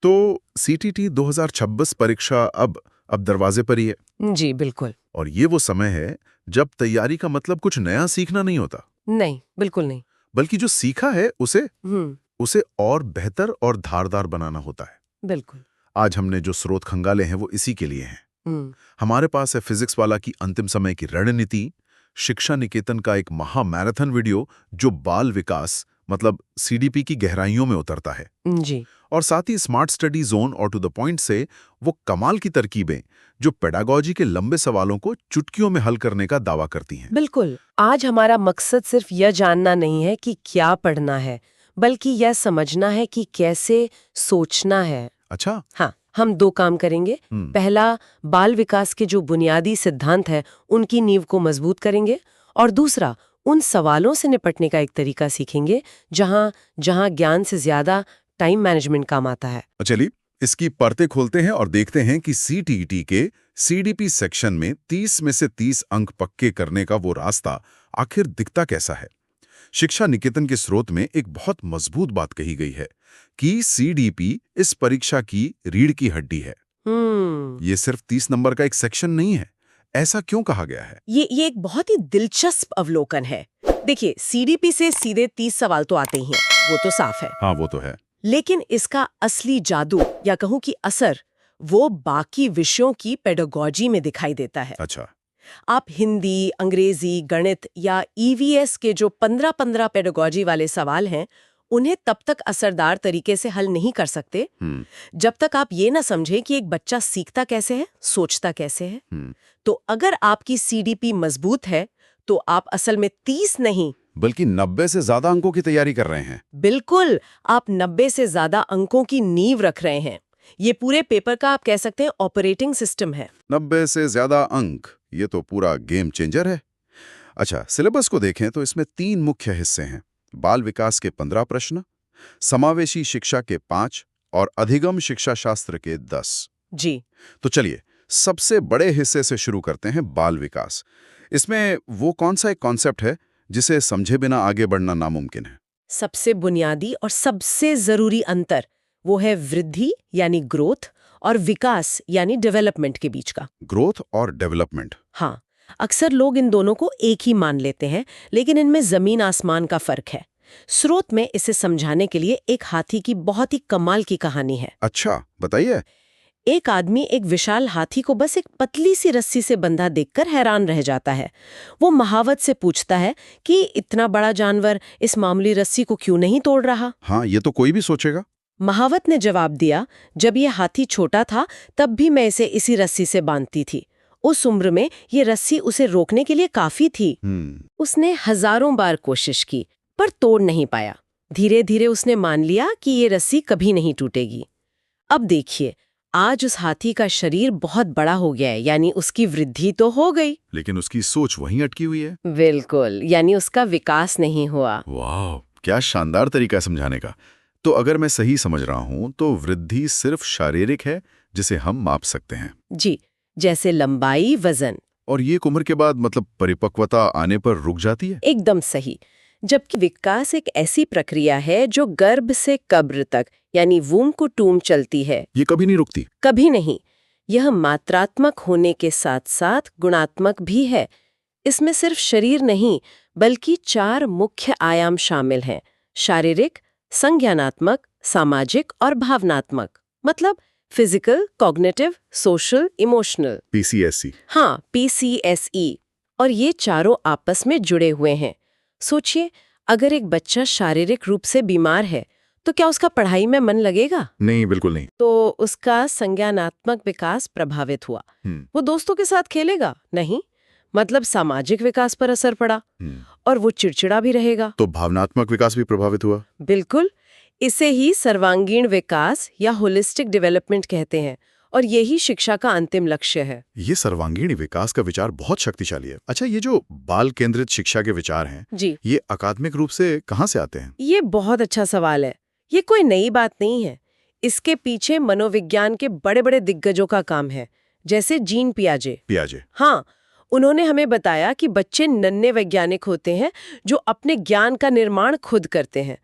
तो सीटीटी 2026 परीक्षा अब दरवाजे पर ही है। जी बिल्कुल। और ये वो समय है जब तैयारी का मतलब कुछ नया सीखना नहीं होता, नहीं, बिल्कुल नहीं। बल्कि जो सीखा है उसे हम्म। उसे और बेहतर और धारदार बनाना होता है। बिल्कुल। आज हमने जो स्रोत खंगाले हैं वो इसी के लिए हैं। हम्म। हमारे पास है फिजिक्स वाला की अंतिम समय की रणनीति, शिक्षा निकेतन का एक महामैराथन वीडियो जो बाल विकास मतलब सीडीपी की गहराइयों में उतरता है, जी। और साथ ही स्मार्ट स्टडी जोन और टू द पॉइंट से वो कमाल की तरकीबें जो पेडागोजी के लंबे सवालों को चुटकियों में हल करने का दावा करती हैं। बिल्कुल। आज हमारा मकसद सिर्फ यह जानना नहीं है कि क्या पढ़ना है, बल्कि यह समझना है कि कैसे सोचना है। अच्छा। हाँ, हम दो काम करेंगे। पहला, बाल विकास के जो बुनियादी सिद्धांत है उनकी नींव को मजबूत करेंगे, और दूसरा, उन सवालों से निपटने का एक तरीका सीखेंगे जहाँ जहाँ ज्ञान से ज्यादा टाइम मैनेजमेंट काम आता है। चलिए इसकी परतें खोलते हैं और देखते हैं कि सीटीईटी के सीडीपी सेक्शन में 30 में से 30 अंक पक्के करने का वो रास्ता आखिर दिखता कैसा है। शिक्षा निकेतन के स्रोत में एक बहुत मजबूत बात कही गई है कि सीडीपी इस परीक्षा की रीढ़ की हड्डी है। ये सिर्फ 30 नंबर का एक सेक्शन नहीं है। ऐसा क्यों कहा गया है? ये एक बहुत ही दिलचस्प अवलोकन है। देखिए, सीडीपी से सीधे 30 सवाल तो आते ही हैं, वो तो साफ है। हाँ, वो तो है। लेकिन इसका असली जादू या कहूं कि असर वो बाकी विषयों की पेडागोजी में दिखाई देता है। अच्छा। आप हिंदी, अंग्रेजी, गणित या ईवीएस के जो 15-15 पेडागोजी वाले सवाल हैं, उन्हें तब तक असरदार तरीके से हल नहीं कर सकते जब तक आप ये ना समझें कि एक बच्चा सीखता कैसे है, सोचता कैसे है। तो अगर आपकी सीडीपी मजबूत है तो आप असल में 30 नहीं बल्कि 90 से ज्यादा अंकों की तैयारी कर रहे हैं। बिल्कुल, आप 90 से ज्यादा अंकों की नींव रख रहे हैं। ये पूरे पेपर का आप कह सकते हैं ऑपरेटिंग सिस्टम है। 90 से ज्यादा अंक, ये तो पूरा गेम चेंजर है। अच्छा, सिलेबस को देखें तो इसमें 3 मुख्य हिस्से हैं। बाल विकास के 15 प्रश्न, समावेशी शिक्षा के 5 और अधिगम शिक्षा शास्त्र के 10। जी। तो चलिए सबसे बड़े हिस्से से शुरू करते हैं, बाल विकास। इसमें वो कौन सा एक कॉन्सेप्ट है जिसे समझे बिना आगे बढ़ना नामुमकिन है? सबसे बुनियादी और सबसे जरूरी अंतर वो है वृद्धि यानी ग्रोथ और विकास यानी डेवलपमेंट के बीच का। ग्रोथ और डेवलपमेंट। हाँ, अक्सर लोग इन दोनों को एक ही मान लेते हैं, लेकिन इनमें जमीन आसमान का फर्क है। स्रोत में इसे समझाने के लिए एक हाथी की बहुत ही कमाल की कहानी है। अच्छा, बताइए। एक आदमी एक विशाल हाथी को बस एक पतली सी रस्सी से बंधा देखकर हैरान रह जाता है। वो महावत से पूछता है कि इतना बड़ा जानवर इस मामूली रस्सी को क्यों नहीं तोड़ रहा। हाँ, ये तो कोई भी सोचेगा। महावत ने जवाब दिया, जब ये हाथी छोटा था तब भी मैं इसे इसी रस्सी से बांधती थी। उस उम्र में ये रस्सी उसे रोकने के लिए काफी थी। उसने हजारों बार कोशिश की पर तोड़ नहीं पाया। धीरे धीरे उसने मान लिया कि ये रस्सी कभी नहीं टूटेगी। अब देखिए, आज उस हाथी का शरीर बहुत बड़ा हो गया है, यानी उसकी वृद्धि तो हो गई, लेकिन उसकी सोच वहीं अटकी हुई है। बिल्कुल, यानी उसका विकास नहीं हुआ। वाह, क्या शानदार तरीका है समझाने का। तो अगर मैं सही समझ रहा हूं तो वृद्धि सिर्फ शारीरिक है जिसे हम माप सकते हैं। जी, जैसे लंबाई, वजन। और ये एक उम्र के बाद मतलब परिपक्वता आने पर रुक जाती है? एकदम सही। जबकि विकास एक ऐसी प्रक्रिया है जो गर्भ से कब्र तक यानी वूम टू टूम चलती है। ये कभी नहीं रुकती? कभी नहीं। यह मात्रात्मक होने के साथ साथ गुणात्मक भी है। इसमें सिर्फ शरीर नहीं बल्कि 4 मुख्य आयाम शामिल हैं: शारीरिक, संज्ञानात्मक, सामाजिक और भावनात्मक। मतलब फिजिकल, कॉग्निटिव, सोशल, इमोशनल। पीसीएसई। हाँ, पीसीएसई। और ये चारों आपस में जुड़े हुए हैं। सोचिए, अगर एक बच्चा शारीरिक रूप से बीमार है तो क्या उसका पढ़ाई में मन लगेगा? नहीं, बिल्कुल नहीं। तो उसका संज्ञानात्मक विकास प्रभावित हुआ। वो दोस्तों के साथ खेलेगा? नहीं। मतलब सामाजिक विकास पर असर पड़ा और वो चिड़चिड़ा भी रहेगा। तो भावनात्मक विकास भी प्रभावित हुआ? बिल्कुल। इसे ही सर्वांगीण विकास या होलिस्टिक डेवलपमेंट कहते हैं, और यही शिक्षा का अंतिम लक्ष्य है। ये सर्वांगीण विकास का विचार बहुत शक्तिशाली है। अच्छा, ये जो बाल केंद्रित शिक्षा के विचार हैं, जी, ये अकादमिक रूप से कहाँ से आते हैं? ये बहुत अच्छा सवाल है। ये कोई नई बात नहीं है। इसके पीछे मनोविज्ञान के बड़े बड़े दिग्गजों का काम है, जैसे जीन पियाजे। हाँ, उन्होंने हमें बताया कि बच्चे नन्हे वैज्ञानिक होते हैं जो अपने ज्ञान का निर्माण खुद करते हैं।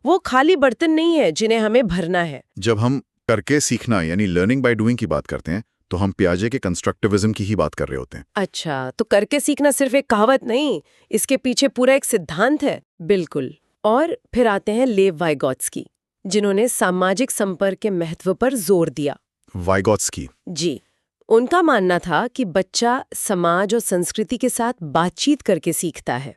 वो खाली बर्तन नहीं है जिन्हें हमें भरना है। जब हम करके सीखना यानी लर्निंग बाय डूइंग की बात करते हैं तो हम पियाजे के कंस्ट्रक्टिविज्म की ही बात कर रहे होते हैं। अच्छा, तो करके सीखना सिर्फ एक कहावत नहीं, इसके पीछे पूरा एक सिद्धांत है। बिल्कुल। और फिर आते हैं लेव वाइगॉत्स्की, जिन्होंने सामाजिक संपर्क के महत्व पर जोर दिया। वाइगॉत्स्की। जी, उनका मानना था कि बच्चा समाज और संस्कृति के साथ बातचीत करके सीखता है।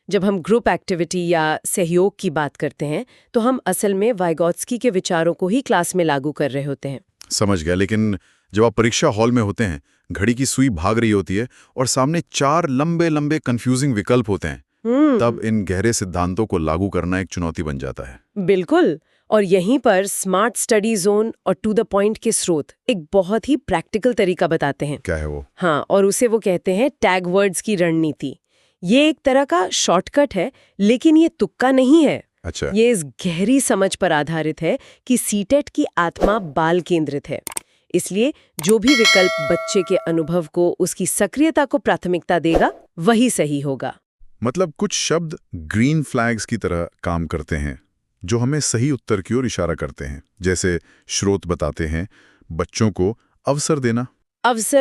जब हम ग्रुप एक्टिविटी या सहयोग की बात करते हैं तो हम असल में वाइगॉत्स्की के विचारों को ही क्लास में लागू कर रहे होते हैं। समझ गया, लेकिन जब आप परीक्षा हॉल में होते हैं, घड़ी की सुई भाग रही होती है और सामने 4 लंबे लंबे कंफ्यूजिंग विकल्प होते हैं, तब इन गहरे सिद्धांतों को लागू करना एक चुनौती बन जाता है। बिल्कुल। और यहीं पर स्मार्ट स्टडी जोन और टू द पॉइंट के स्रोत एक बहुत ही प्रैक्टिकल तरीका बताते हैं। क्या है वो? हाँ, और उसे वो कहते हैं टैग वर्ड्स की रणनीति। ये एक तरह का शॉर्टकट है, लेकिन ये तुक्का नहीं है। अच्छा। ये इस गहरी समझ पर आधारित है कि सीटेट की आत्मा बाल केंद्रित है। इसलिए जो भी विकल्प बच्चे के अनुभव को, उसकी सक्रियता को प्राथमिकता देगा, वही सही होगा। मतलब कुछ शब्द ग्रीन फ्लैग्स की तरह काम करते हैं जो हमें सही उत्तर की ओर इशारा करते हैं। जैसे स्रोत बताते हैं, बच्चों को अवसर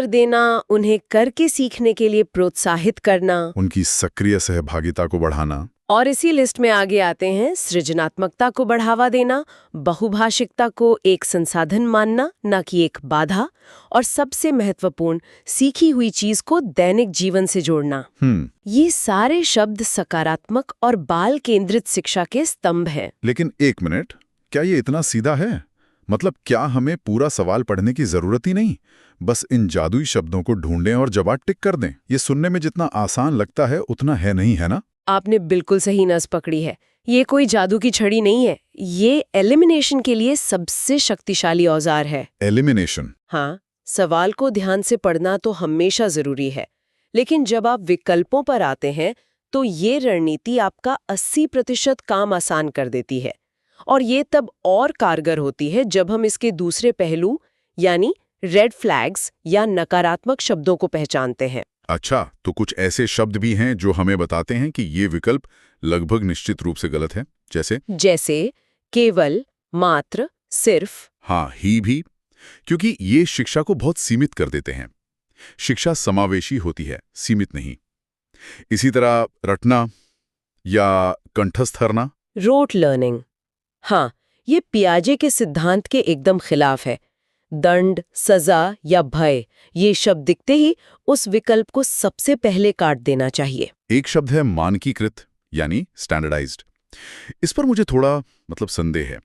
देना, उन्हें करके सीखने के लिए प्रोत्साहित करना, उनकी सक्रिय सहभागिता को बढ़ाना। और इसी लिस्ट में आगे आते हैं सृजनात्मकता को बढ़ावा देना, बहुभाषिकता को एक संसाधन मानना, न कि एक बाधा, और सबसे महत्वपूर्ण, सीखी हुई चीज को दैनिक जीवन से जोड़ना। ये सारे शब्द सकारात्मक और बाल केंद्रित शिक्षा के स्तंभ हैं। लेकिन एक मिनट, क्या ये इतना सीधा है? मतलब क्या हमें पूरा सवाल पढ़ने की जरूरत ही नहीं, बस इन जादुई शब्दों को ढूंढें और जवाब टिक कर दें? ये सुनने में जितना आसान लगता है उतना है नहीं, है ना? आपने बिल्कुल सही नस पकड़ी है। ये कोई जादू की छड़ी नहीं है, ये एलिमिनेशन के लिए सबसे शक्तिशाली औजार है। एलिमिनेशन? हाँ, सवाल को ध्यान से पढ़ना तो हमेशा जरूरी है, लेकिन जब आप विकल्पों पर आते हैं तो ये रणनीति आपका 80% काम आसान कर देती है। और ये तब और कारगर होती है जब हम इसके दूसरे पहलू यानी रेड फ्लैग्स या नकारात्मक शब्दों को पहचानते हैं। अच्छा, तो कुछ ऐसे शब्द भी हैं जो हमें बताते हैं कि ये विकल्प लगभग निश्चित रूप से गलत है। जैसे केवल, मात्र, सिर्फ। हाँ, ही भी, क्योंकि ये शिक्षा को बहुत सीमित कर देते हैं। शिक्षा समावेशी होती है, सीमित नहीं। इसी तरह रटना या कंठस्थ करना, रोट लर्निंग। हाँ, ये पियाजे के सिद्धांत के एकदम खिलाफ है। दंड, सजा या भय, ये शब्द दिखते ही उस विकल्प को सबसे पहले काट देना चाहिए। एक शब्द है मानकीकृत यानी स्टैंडर्डाइज्ड। इस पर मुझे थोड़ा संदेह है।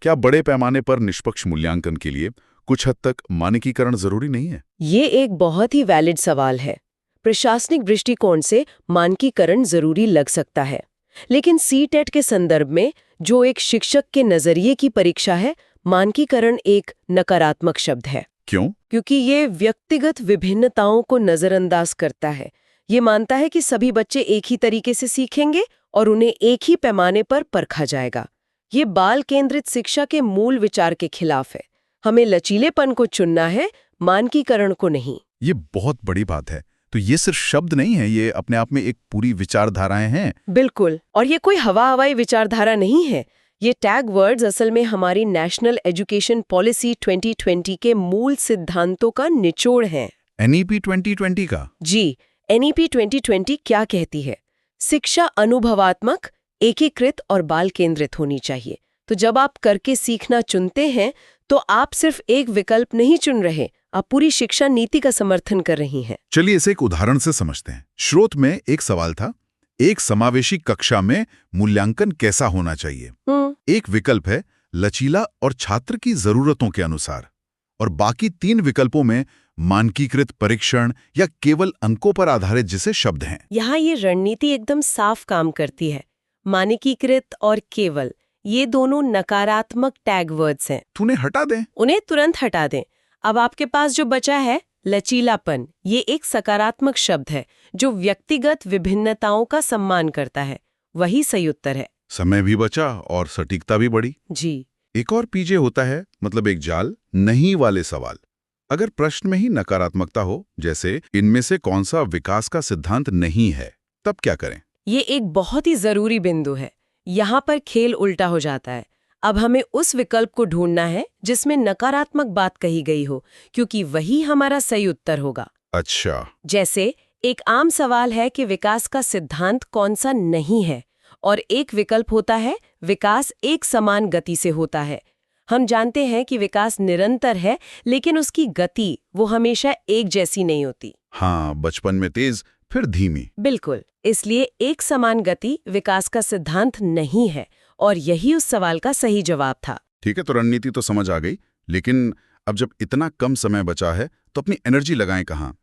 क्या बड़े पैमाने पर निष्पक्ष मूल्यांकन के लिए कुछ हद तक मानकीकरण जरूरी नहीं है? ये एक बहुत ही वैलिड सवाल है। प्रशासनिक दृष्टिकोण से मानकीकरण जरूरी लग सकता है, लेकिन सीटेट के संदर्भ में जो एक शिक्षक के नजरिए की परीक्षा है, मानकीकरण एक नकारात्मक शब्द है। क्यों? क्योंकि ये व्यक्तिगत विभिन्नताओं को नजरअंदाज करता है। ये मानता है कि सभी बच्चे एक ही तरीके से सीखेंगे और उन्हें एक ही पैमाने पर परखा जाएगा। ये बाल केंद्रित शिक्षा के मूल विचार के खिलाफ है। हमें लचीलेपन को चुनना है, मानकीकरण को नहीं। ये बहुत बड़ी बात है। तो ये सिर्फ शब्द नहीं है, ये अपने आप में एक पूरी विचारधाराएं हैं। बिल्कुल, और ये कोई हवाई विचारधारा नहीं है। ये टैग वर्ड्स असल में हमारी नेशनल एजुकेशन पॉलिसी 2020 के मूल सिद्धांतों का निचोड़ है। NEP 2020 का? जी, NEP 2020 क्या कहती है? शिक्षा अनुभवात्मक, एकीकृत और बाल केंद्रित होनी चाहिए। तो जब आप करके सीखना चुनते हैं तो आप सिर्फ एक विकल्प नहीं चुन रहे, आप पूरी शिक्षा नीति का समर्थन कर रही हैं। चलिए इसे एक उदाहरण से समझते हैं। स्रोत में एक सवाल था, एक समावेशी कक्षा में मूल्यांकन कैसा होना चाहिए? एक विकल्प है लचीला और छात्र की जरूरतों के अनुसार, और बाकी 3 विकल्पों में मानकीकृत, परीक्षण या केवल अंकों पर आधारित जिसे शब्द हैं। यहाँ ये रणनीति एकदम साफ काम करती है। मानकीकृत और केवल, ये दोनों नकारात्मक टैग वर्ड्स हैं। उन्हें हटा दें। उन्हें तुरंत हटा दें। अब आपके पास जो बचा है लचीलापन, ये एक सकारात्मक शब्द है जो व्यक्तिगत विभिन्नताओं का सम्मान करता है। वही सही उत्तर है। समय भी बचा और सटीकता भी बढ़ी। जी। एक और पीछे होता है, एक जाल नहीं वाले सवाल। अगर प्रश्न में ही नकारात्मकता हो, जैसे इनमें से कौन सा विकास का सिद्धांत नहीं है, तब क्या करें? ये एक बहुत ही जरूरी बिंदु है। यहाँ पर खेल उल्टा हो जाता है। अब हमें उस विकल्प को ढूंढना है जिसमें नकारात्मक बात कही गई हो, क्योंकि वही हमारा सही उत्तर होगा। अच्छा। जैसे एक आम सवाल है कि विकास का सिद्धांत कौन सा नहीं है, और एक विकल्प होता है विकास एक समान गति से होता है। हम जानते हैं कि विकास निरंतर है, लेकिन उसकी गति वो हमेशा एक जैसी नहीं होती। हाँ, बचपन में तेज, फिर धीमी। बिल्कुल, इसलिए एक समान गति विकास का सिद्धांत नहीं है, और यही उस सवाल का सही जवाब था। ठीक है, तो रणनीति तो समझ आ गई, लेकिन अब जब इतना कम समय बचा है तो अपनी एनर्जी लगाएं कहाँ?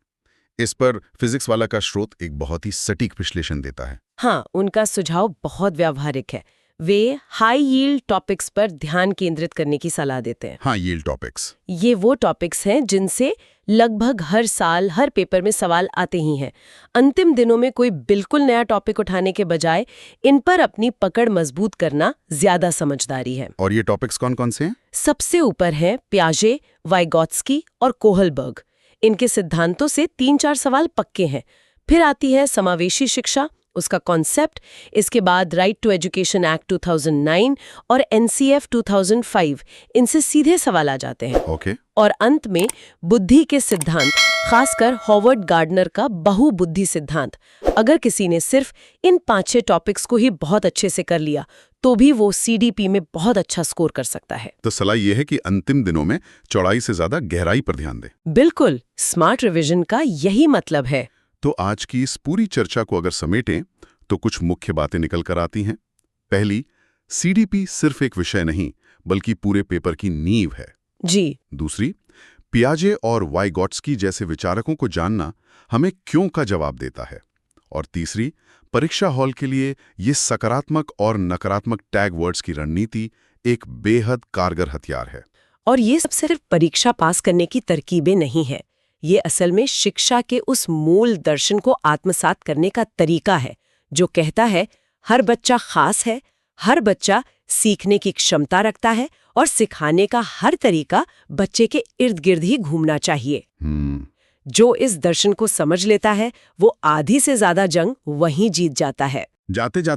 इस पर फिजिक्स वाला का स्रोत एक बहुत ही सटीक विश्लेषण देता है। हाँ, उनका सुझाव बहुत व्यावहारिक है। वे हाई यील्ड टॉपिक्स पर ध्यान केंद्रित करने की सलाह देते हैं। हाँ, यील्ड टॉपिक्स। ये वो टॉपिक्स हैं जिनसे लगभग हर साल हर पेपर में सवाल आते ही हैं। अंतिम दिनों में कोई बिल्कुल नया टॉपिक उठाने के बजाय इन पर अपनी पकड़ मजबूत करना ज्यादा समझदारी है। और ये टॉपिक्स कौन कौन से हैं? सबसे ऊपर हैं पियाजे, वाइगॉत्स्की और कोहलबर्ग। इनके सिद्धांतों से 3-4 सवाल पक्के हैं। फिर आती है समावेशी शिक्षा, उसका कॉन्सेप्ट। इसके बाद राइट टू एजुकेशन एक्ट 2009 और एनसीएफ 2005, इनसे सीधे सवाल आ जाते हैं। ओके। और अंत में बुद्धि के सिद्धांत, खासकर हॉवर्ड गार्डनर का बहुबुद्धि सिद्धांत। अगर किसी ने सिर्फ इन 5-6 टॉपिक्स को ही बहुत अच्छे से कर लिया तो भी वो सीडीपी में बहुत अच्छा स्कोर कर सकता है। तो सलाह यह है कि अंतिम दिनों में चौड़ाई से ज्यादा गहराई पर ध्यान दें। बिल्कुल, स्मार्ट रिवीजन का यही मतलब है। तो आज की इस पूरी चर्चा को अगर समेटें तो कुछ मुख्य बातें निकल कर आती हैं। पहली, सीडीपी सिर्फ एक विषय नहीं बल्कि पूरे पेपर की नींव है। जी। दूसरी, पियाजे और वाइगॉट्स्की जैसे विचारकों को जानना हमें क्यों का जवाब देता है। और तीसरी, परीक्षा हॉल के लिए ये सकारात्मक और नकारात्मक टैग वर्ड्स की रणनीति एक बेहद कारगर हथियार है। और ये सब सिर्फ परीक्षा पास करने की तरकीबें नहीं है, ये असल में शिक्षा के उस मूल दर्शन को आत्मसात करने का तरीका है जो कहता है हर बच्चा खास है, हर बच्चा सीखने की क्षमता रखता है और सिखाने का हर तरीका बच्चे के इर्द गिर्द ही घूमना चाहिए। जो इस दर्शन को समझ लेता है वो आधी से ज्यादा जंग वहीं जीत जाता है। जाते जाते